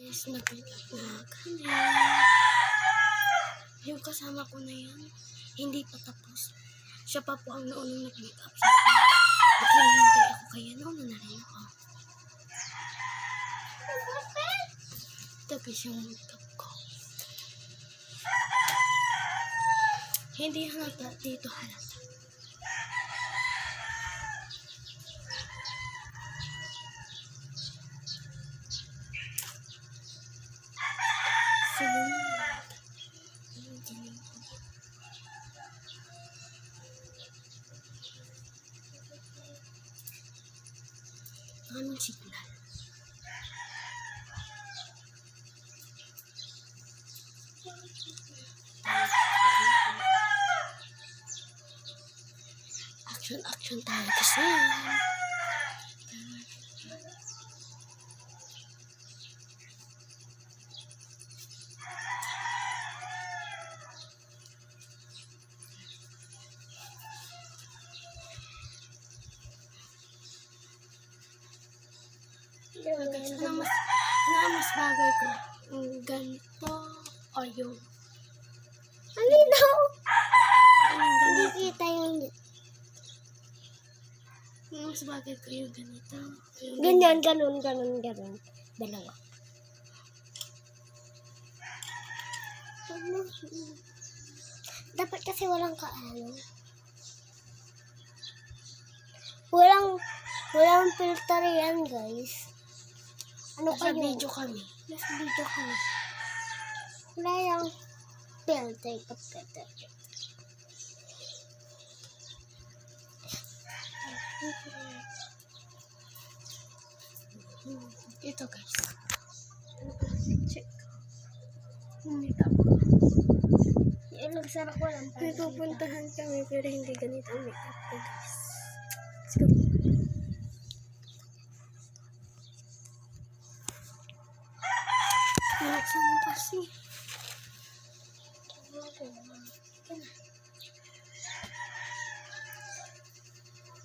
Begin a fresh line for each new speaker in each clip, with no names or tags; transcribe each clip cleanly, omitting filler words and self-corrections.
Guys, nag-makeup na kami. Yung kasama ko na yan, hindi pa tapos. Siya pa po ang naunang nag-makeup sa akin. At hinihintay ako, kaya nauna na rin ako. Tapos yung makeup ko. Hindi halata, dito halata. Anong signal? Action tayo kasi. Ano mas bagay ko? Ganito o yung
Alinaw! Hindi kita yung
mas bagay ko yung ganito. Yung
ganyan, ganun. Dalawa. Dapat kasi walang kaano. Walang filter yan, guys. Ano
Nasa
kayo?
video kami.
Nasa video kami. Wala yung filter.
Ito guys. Check.
Makeup. Yung nagsara ko lang.
May pupuntahan kami pero hindi ganito ang makeup ko guys. Let's go. Nilaksan mo kasi.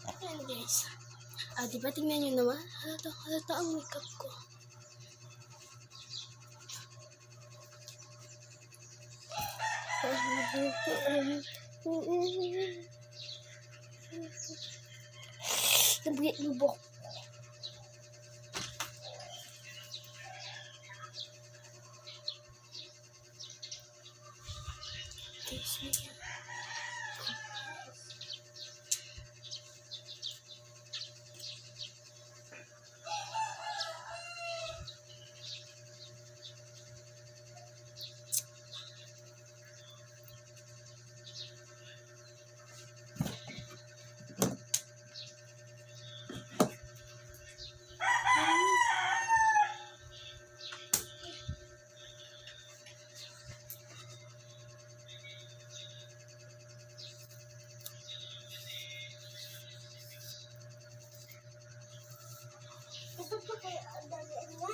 Ayan guys. Diba tingnan nyo naman? Halata ang makeup ko.
Lubok.
Guys, ayan.
Ito pa kaya ang dalian niya.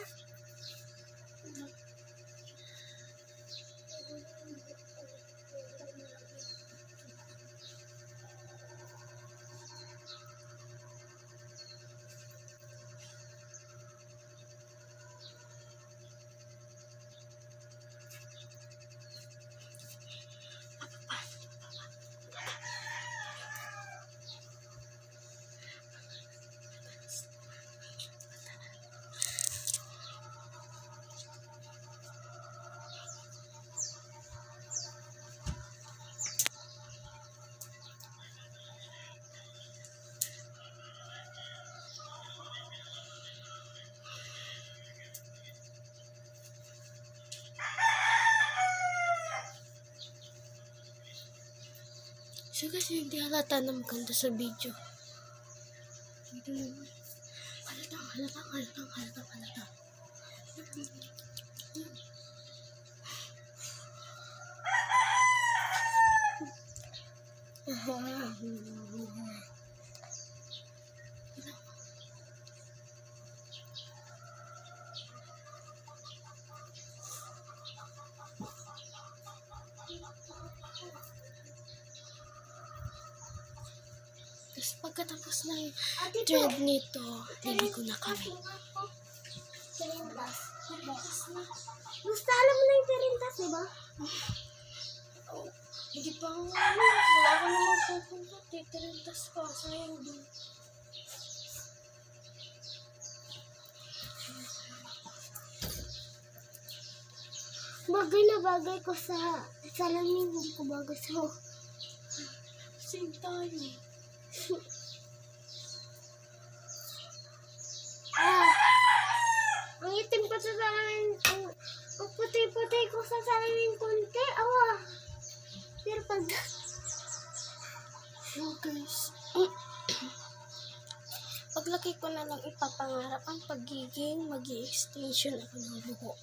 So kasi hindi halata na maganda sa video. Ito naman. Halata. Tapos pagkatapos ng thread nito, liligo na kami.
Silindas.
Bukas na.
Basta alam mo na yung tirintas, di ba?
Oh, hindi pa ako wala ka naman pupunta. Titirintas pa. Sayang din.
Bagay na bagay ko sa salamin, hindi ko bagay sa
Same tayo.
Ang itim pa sa salamin, ang puti-puti ko sa salamin konti, awa. Pero pag,
So guys, paglaki ko na lang ipapangarap ang pagiging mag-extension ako ng buhok.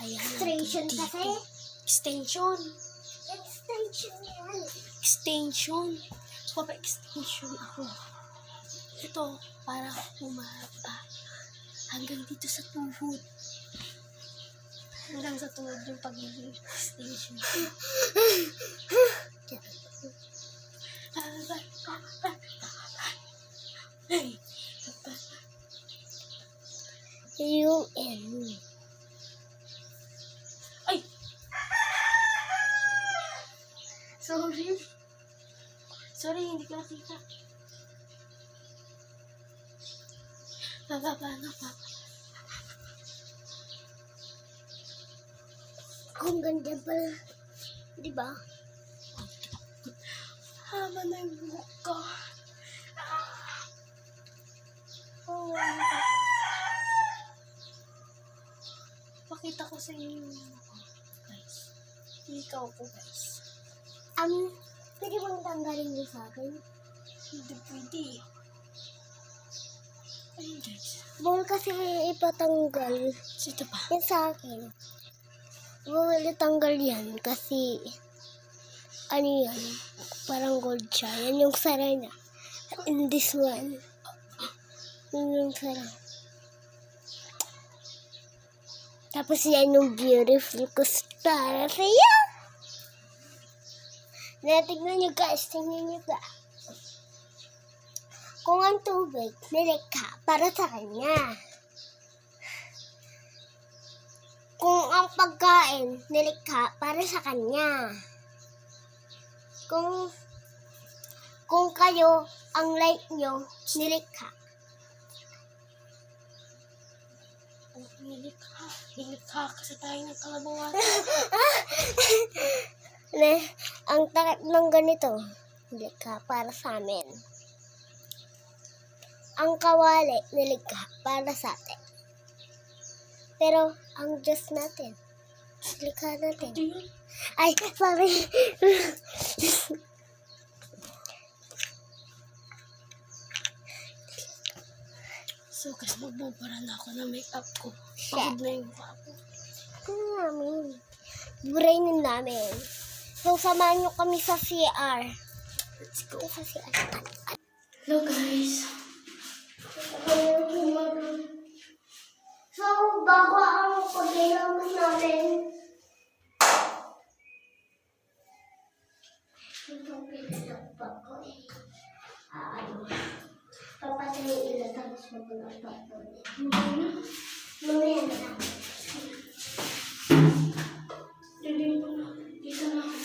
Ayan. ang
extension
dito.
kasi.
Extension.
Extension yan.
Extension. Papa-extension ako. Ito, para humaba. Hanggang dito sa tuhod. Hanggang sa tuhod yung pagiging extension. Hey!
Yung N.
Ay! Sorry. Sorry, hindi ko nakita. Bababa na, papa.
Ang ganda pala. Di ba?
Haba na yung buhok ko. Oh, pakita ko sa inyo yung ako, guys. Ikaw po, guys.
Pwede bang tanggalin niyo sa akin?
Hindi pwede. Ayun, guys.
Bawal kasi ipatanggal.
Sito pa.
Yan sa akin. Bawal itanggal yan kasi ano yan, parang gold siya. Yan yung sara niya. And this one, yun yung sara. Tapos yan yung beautiful ko para sa'yo. Natignan nyo guys, tingnan nyo ba? Kung ang tubig, nilikha para sa kanya. Kung ang pagkain, nilikha para sa kanya. Kung kayo, ang light nyo, nilikha.
Nilikha. Nilikha kasi tayo ng kalabawan.
Ang takip ng ganito, nilikha para sa amin. Ang kawali, nilikha para sa atin. Pero, ang Diyos natin, nilikha natin.
Ito yun.
Ay, sorry.
So, guys, magbubura na ako ng makeup ko. Pagod na yung mukha ko.
Ano namin? Burainin namin. So, samahan nyo kami sa CR.
Let's go.
Ito sa CR.
Hello, guys.
So, bago ang pag-ilamos namin. Ito pinatagpag ko eh. Papatay yung ila tapos magpapag ko eh. Mamaya na lang.
Hindi ko na. Dito na ako.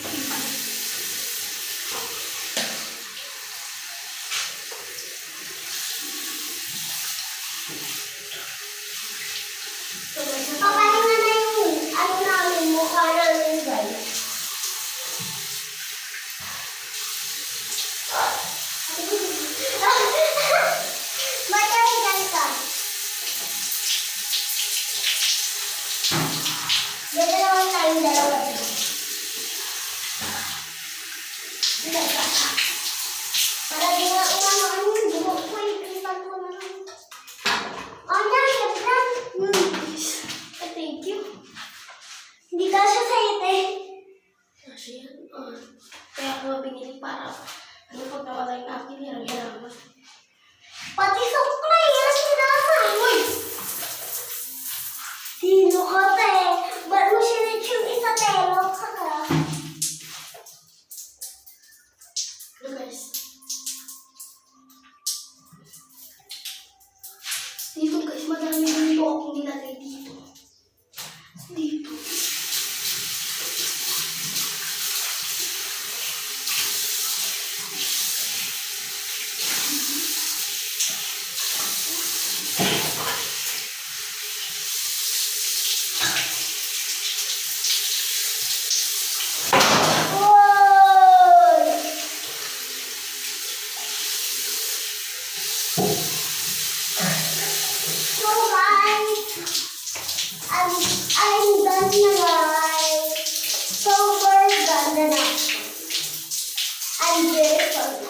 Papahinga na yung ano namin, mukha namin guys. Mataligan ka. Dito naman tayong dalawa. Para di nga umamaan yung buhok ko, ipitan ko na lang. Oh, yan,
Thank you.
hindi ka siya sa'yo, eh.
Kasi yan. Kaya ako binili para ano pag nawala yung akin, hirang-hirang.
Pati suklay, yan sinasay. Uy! Sino ka, te? Ba't mo sinit yung isa, te? Loka ka.
Hello, guys. Dito.
So guys, I'm done na guys. So we're done na. I'm beautiful na.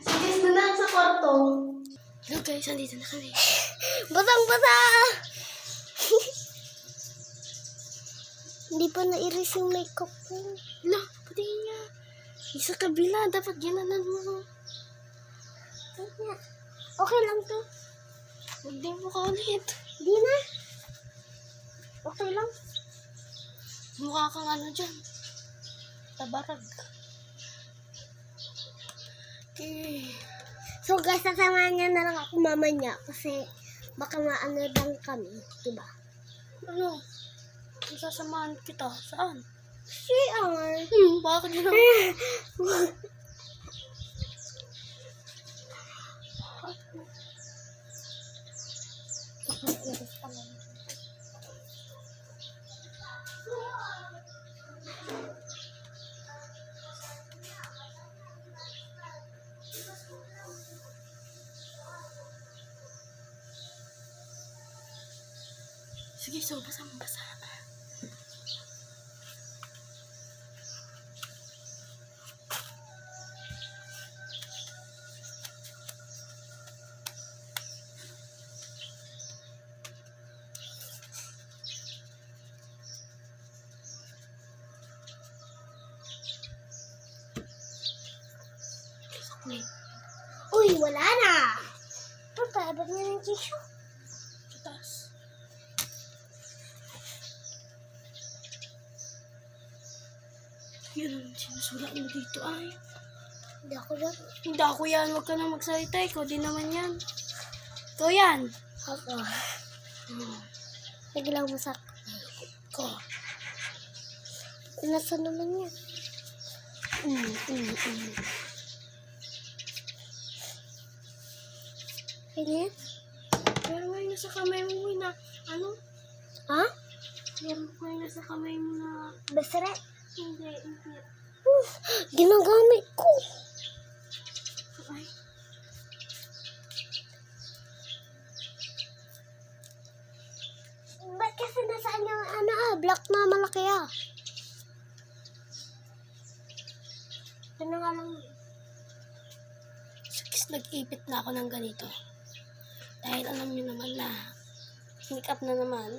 Sige, doon na sa kwarto. Hello guys, andito na kami.
Basang-basa! Hindi pa nairis yung makeup ko.
Hala, patingin nga. Isa kabila, dapat ginanan mo.
Okay lang to.
Hindi mo ka ulit.
Di na. Okay lang.
Mukha kang ano dyan. Tabarag. Okay.
So guys, sasamahan niya na lang ako mamanya kasi baka maano lang kami, diba?
Ano? Sasamahan kita. Saan?
CR.
Bakit yun? Sige, so basa mo, basa.
Uy, wala na. Pagkabag na ng tissue.
Sa taas. Yun, sinusulat mo dito ay.
Hindi ako lang.
Hindi ako yan, huwag ka na magsalita. Ikaw din naman yan. Ikaw yan.
Ako. Naglang mo sa
Ikaw.
nasa naman yan. Ganyan?
Pero ngayon nasa kamay mo na, ano?
Ha?
Meron ko ngayon nasa kamay mo na,
Basara?
hindi.
Ginagamit ko.
Ay,
Ba't kasi nasaan yung black na malaki Ano nga lang.
sakis nag-ipit na ako ng ganito. Dahil alam niyo naman na, make up na naman.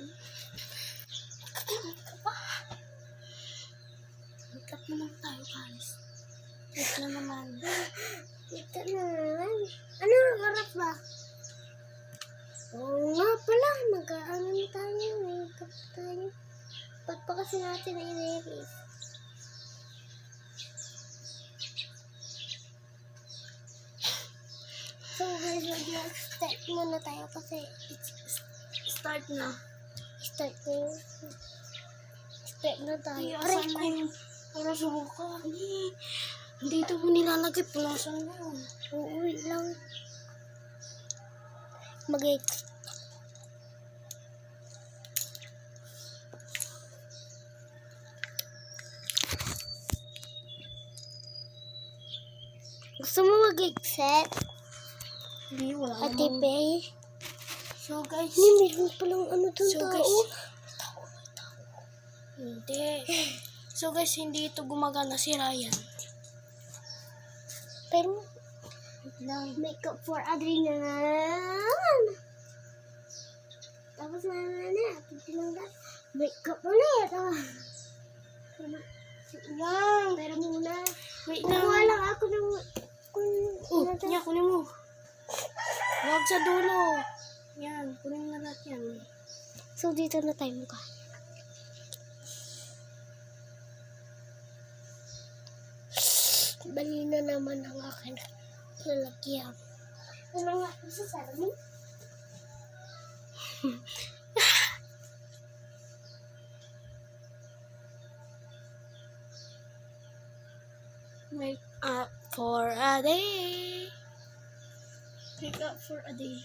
Make up naman tayo, guys. Make na naman.
Ito naman. Ano ang harap ba? Oo nga pala. Mag-ano na tayo. Makeup tayo. Ba't pa kasi natin i-erase? So guys, mag-start muna tayo kasi
Start na.
start na tayo.
Ay,
Aray
asan
ko.
na yung para subukan? Dito mo nilalagay. Punasan mo yun.
Uuwi lang. Gusto mo mag-accept?
Hindi, wala
Ate
namang-
Pay?
So guys,
Hindi, meron palang ano dun
So,
tao.
guys, hindi. So guys, hindi ito gumagana si Ryan.
Pero, makeup for Adrian. Tapos na, pinanggas. Makeup ulit. Lang, pero muna.
Wait
Kukuha
lang.
lang ako ng...
Niya, kunin mo. Huwag sa dulo. Yan, kunin mo na lahat yan.
So, dito na tayo mukha. Bali na naman ang akin. Lalagyan. Ano nga isa sa amin?
Make up for a day. Make up for a day.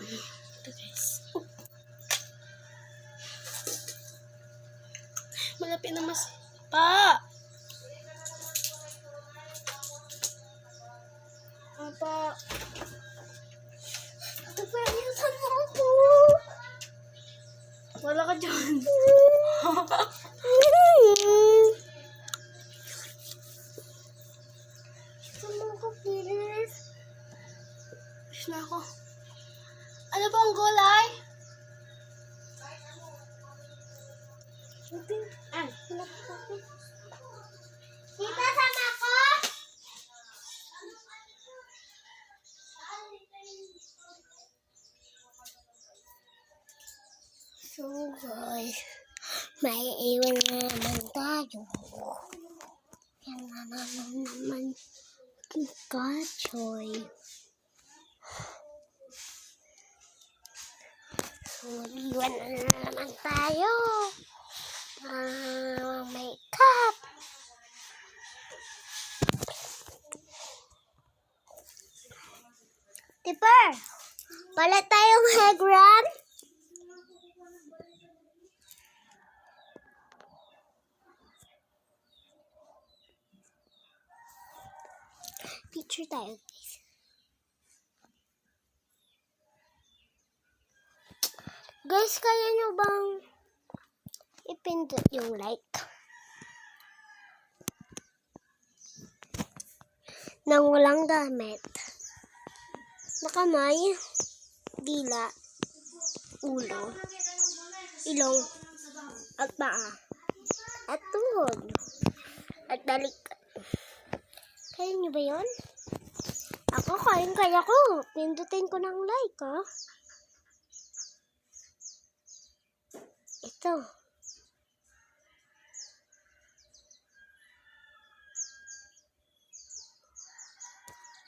Ito guys. Malapit na mas... Pa! Apa?
Ito pa yung sama ko.
Wala ka dyan.
Sama ko, please.
Wish na ako. Ano ba ang gulay?
Ah, Tita, sama ko! So guys, may iwan na naman tayo. Yan na naman Kachoy. So, iwan na naman tayo. Makeup. Tipper, palit tayong hair gram. Picture tayo, guys. Guys, kaya nyo bang ipindot yung like? Nang walang gamit. Na kamay, dila, ulo, ilong, at paa, at tuhod, at balikat. Kaya nyo ba yun? Ako, kaya ko. Pindutin ko ng like, ha? Ito.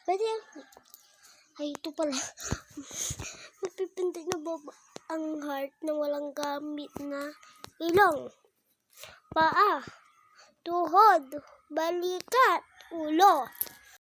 Pwede. Ay, ito pala. Magpipindot na ba ang heart na walang gamit na ilong, paa, tuhod, balikat, ulo.